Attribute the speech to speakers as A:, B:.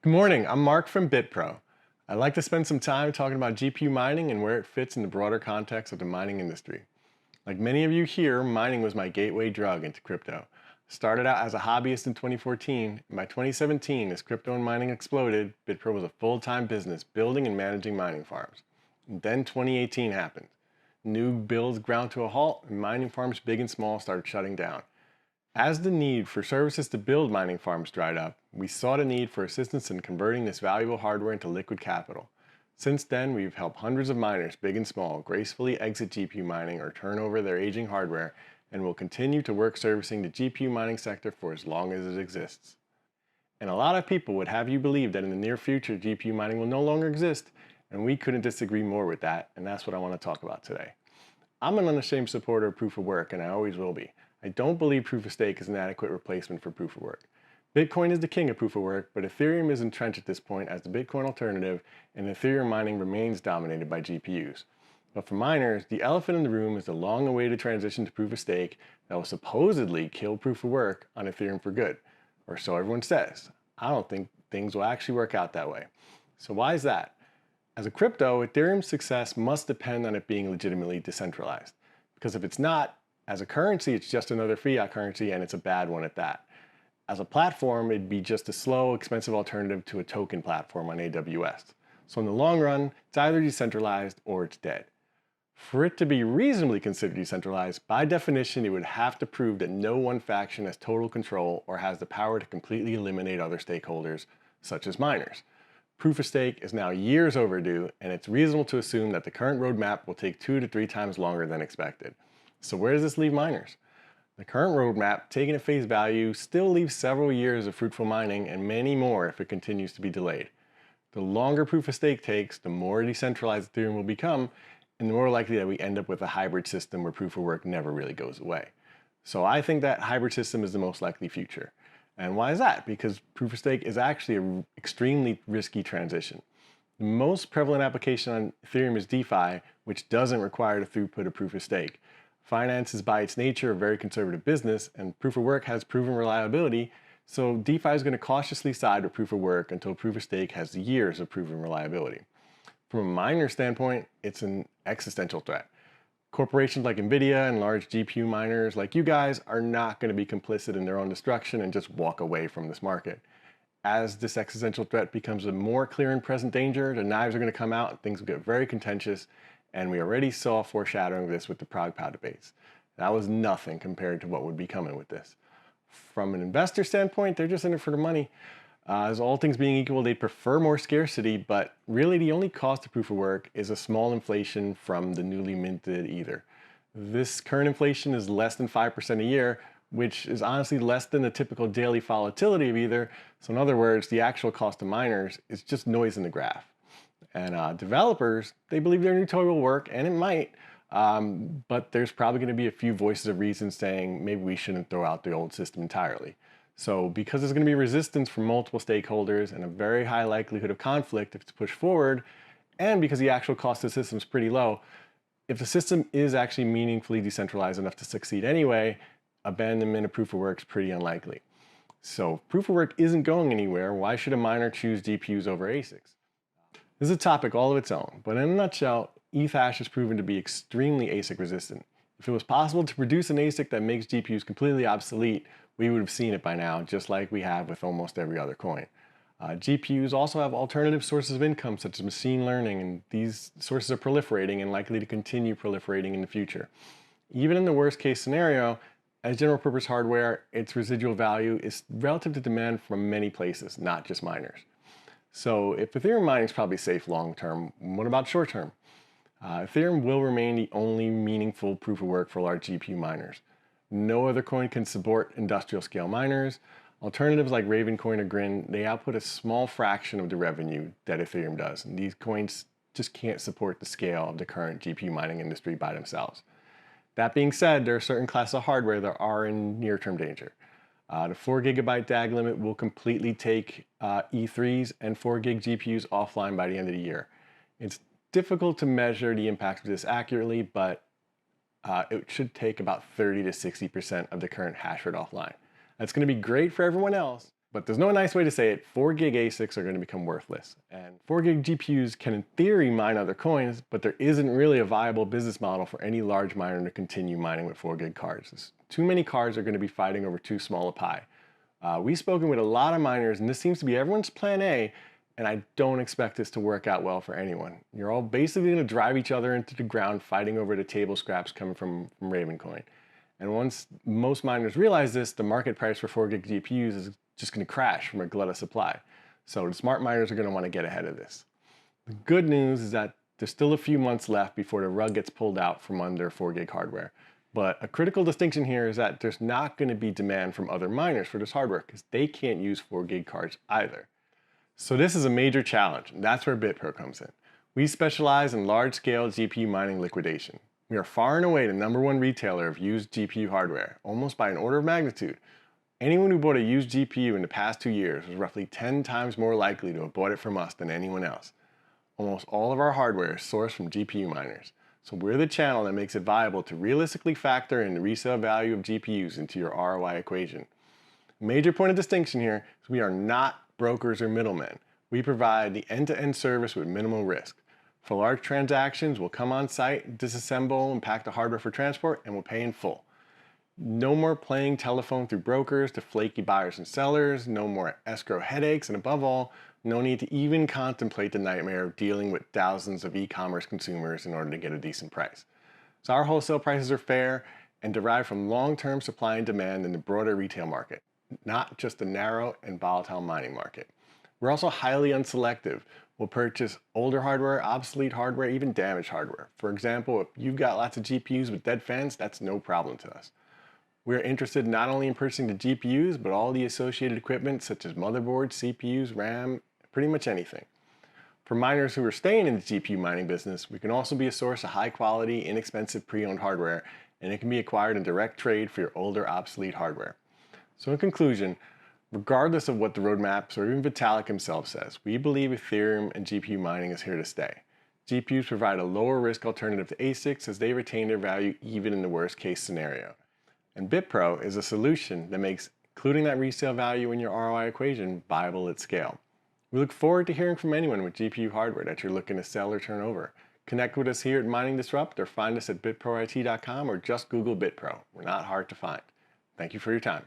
A: Good morning, I'm Mark from Bitpro. I'd like to spend some time talking about GPU mining and where it fits in the broader context of the mining industry. Like many of you here, mining was my gateway drug into crypto. Started out as a hobbyist in 2014, and by 2017, as crypto and mining exploded, Bitpro was a full-time business building and managing mining farms. And then 2018 happened. New builds ground to a halt, and mining farms big and small started shutting down. As the need for services to build mining farms dried up, we saw the need for assistance in converting this valuable hardware into liquid capital. Since then, we've helped hundreds of miners, big and small, gracefully exit GPU mining or turn over their aging hardware, and will continue to work servicing the GPU mining sector for as long as it exists. And a lot of people would have you believe that in the near future, GPU mining will no longer exist, and we couldn't disagree more with that, and that's what I want to talk about today. I'm an unashamed supporter of proof of work, and I always will be. I don't believe proof of stake is an adequate replacement for proof of work. Bitcoin is the king of proof of work, but Ethereum is entrenched at this point as the Bitcoin alternative, and Ethereum mining remains dominated by GPUs. But for miners, the elephant in the room is the long-awaited transition to proof of stake that will supposedly kill proof of work on Ethereum for good. Or so everyone says. I don't think things will actually work out that way. So why is that? As a crypto, Ethereum's success must depend on it being legitimately decentralized. Because if it's not, as a currency, it's just another fiat currency, and it's a bad one at that. As a platform, it'd be just a slow, expensive alternative to a token platform on AWS. So in the long run, it's either decentralized or it's dead. For it to be reasonably considered decentralized, by definition, it would have to prove that no one faction has total control or has the power to completely eliminate other stakeholders, such as miners. Proof of stake is now years overdue, and it's reasonable to assume that the current roadmap will take 2 to 3 times longer than expected. So where does this leave miners? The current roadmap, taken at face value, still leaves several years of fruitful mining and many more if it continues to be delayed. The longer proof of stake takes, the more decentralized Ethereum will become, and the more likely that we end up with a hybrid system where proof of work never really goes away. So I think that hybrid system is the most likely future. And why is that? Because proof of stake is actually an extremely risky transition. The most prevalent application on Ethereum is DeFi, which doesn't require the throughput of proof of stake. Finance is by its nature a very conservative business, and proof of work has proven reliability, so DeFi is going to cautiously side with proof of work until proof of stake has years of proven reliability. From a miner standpoint, it's an existential threat. Corporations like Nvidia and large GPU miners like you guys are not going to be complicit in their own destruction and just walk away from this market. As this existential threat becomes a more clear and present danger, the knives are going to come out and things will get very contentious. And we already saw foreshadowing of this with the Prague Pow debates. That was nothing compared to what would be coming with this. From an investor standpoint, they're just in it for the money. As all things being equal, they'd prefer more scarcity, but really the only cost of proof of work is a small inflation from the newly minted Ether. This current inflation is less than 5% a year, which is honestly less than the typical daily volatility of Ether. So in other words, the actual cost to miners is just noise in the graph. And developers, they believe their new tool will work, and it might, but there's probably going to be a few voices of reason saying maybe we shouldn't throw out the old system entirely. So because there's going to be resistance from multiple stakeholders and a very high likelihood of conflict if it's pushed forward, and because the actual cost of the system is pretty low, if the system is actually meaningfully decentralized enough to succeed anyway, abandonment of proof of work is pretty unlikely. So if proof of work isn't going anywhere, why should a miner choose GPUs over ASICs? This is a topic all of its own, but in a nutshell, ETH hash has proven to be extremely ASIC resistant. If it was possible to produce an ASIC that makes GPUs completely obsolete, we would have seen it by now, just like we have with almost every other coin. GPUs also have alternative sources of income, such as machine learning, and these sources are proliferating and likely to continue proliferating in the future. Even in the worst case scenario, as general purpose hardware, its residual value is relative to demand from many places, not just miners. So if Ethereum mining is probably safe long term, what about short term? Ethereum will remain the only meaningful proof of work for large GPU miners. No other coin can support industrial scale miners. Alternatives like Ravencoin or Grin, they output a small fraction of the revenue that Ethereum does. And these coins just can't support the scale of the current GPU mining industry by themselves. That being said, there are certain classes of hardware that are in near-term danger. The 4 GB DAG limit will completely take E3s and 4 gig GPUs offline by the end of the year. It's difficult to measure the impact of this accurately, but it should take about 30 to 60% of the current hash rate offline. That's going to be great for everyone else, But there's no nice way to say it. 4 gig ASICs are going to become worthless. And 4 gig GPUs can in theory mine other coins, but there isn't really a viable business model for any large miner to continue mining with 4 gig cards. Too many cards are going to be fighting over too small a pie. We've spoken with a lot of miners, and this seems to be everyone's plan A, and I don't expect this to work out well for anyone. You're all basically going to drive each other into the ground fighting over the table scraps coming from Ravencoin. And once most miners realize this, the market price for 4 gig GPUs is just going to crash from a glut of supply. So the smart miners are going to want to get ahead of this. The good news is that there's still a few months left before the rug gets pulled out from under 4 gig hardware. But a critical distinction here is that there's not going to be demand from other miners for this hardware because they can't use 4 gig cards either. So this is a major challenge, and that's where Bitpro comes in. We specialize in large-scale GPU mining liquidation. We are far and away the #1 retailer of used GPU hardware, almost by an order of magnitude. Anyone who bought a used GPU in the past 2 years was roughly 10 times more likely to have bought it from us than anyone else. Almost all of our hardware is sourced from GPU miners. So we're the channel that makes it viable to realistically factor in the resale value of GPUs into your ROI equation. A major point of distinction here is we are not brokers or middlemen. We provide the end-to-end service with minimal risk. For large transactions, we'll come on site, disassemble, and pack the hardware for transport, and we'll pay in full. No more playing telephone through brokers to flaky buyers and sellers, no more escrow headaches, and above all, no need to even contemplate the nightmare of dealing with thousands of e-commerce consumers in order to get a decent price. So our wholesale prices are fair and derive from long-term supply and demand in the broader retail market, not just the narrow and volatile mining market. We're also highly unselective. We'll purchase older hardware, obsolete hardware, even damaged hardware. For example, if you've got lots of GPUs with dead fans, that's no problem to us. We're interested not only in purchasing the GPUs, but all the associated equipment such as motherboards, CPUs, RAM, pretty much anything. For miners who are staying in the GPU mining business, we can also be a source of high quality, inexpensive pre-owned hardware, and it can be acquired in direct trade for your older, obsolete hardware. So in conclusion, regardless of what the roadmaps or even Vitalik himself says, we believe Ethereum and GPU mining is here to stay. GPUs provide a lower risk alternative to ASICs as they retain their value even in the worst case scenario. And Bitpro is a solution that makes including that resale value in your ROI equation viable at scale. We look forward to hearing from anyone with GPU hardware that you're looking to sell or turn over. Connect with us here at Mining Disrupt or find us at bitproit.com or just Google Bitpro. We're not hard to find. Thank you for your time.